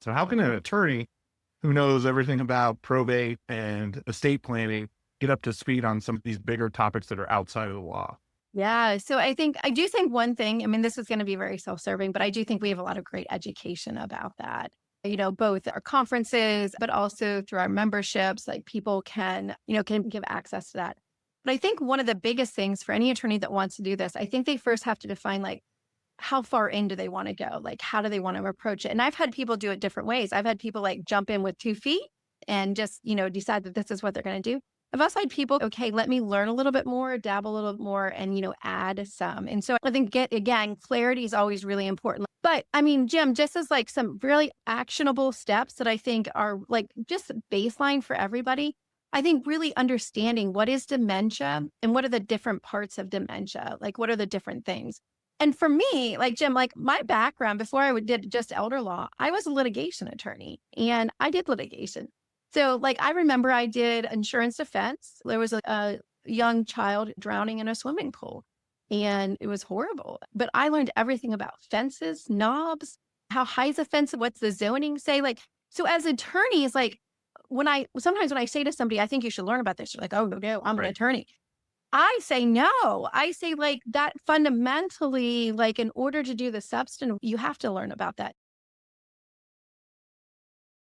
So how can an attorney who knows everything about probate and estate planning get up to speed on some of these bigger topics that are outside of the law? Yeah. So I do think one thing, I mean, this is going to be very self-serving, but I do think we have a lot of great education about that. Both our conferences, but also through our memberships, like people can give access to that. But I think one of the biggest things for any attorney that wants to do this, I think they first have to define like how far in do they want to go? Like, how do they want to approach it? And I've had people do it different ways. I've had people like jump in with 2 feet and just, decide that this is what they're going to do. I've also had people, okay, let me learn a little bit more, dabble a little bit more, and, add some. And so I think, again, clarity is always really important. But I mean, Jim, just as like some really actionable steps that I think are like just baseline for everybody. I think really understanding what is dementia and what are the different parts of dementia, like what are the different things. And for me, like Jim, like my background before did just elder law, I was a litigation attorney and I did litigation. So like I remember I did insurance defense. There was a young child drowning in a swimming pool and it was horrible. But I learned everything about fences, knobs, how high is a fence, what's the zoning say? Like, so as attorneys, like sometimes when I say to somebody, I think you should learn about this, they're like, oh no, I'm an Right. attorney. I say no. I say like that fundamentally, like in order to do the substantive, you have to learn about that.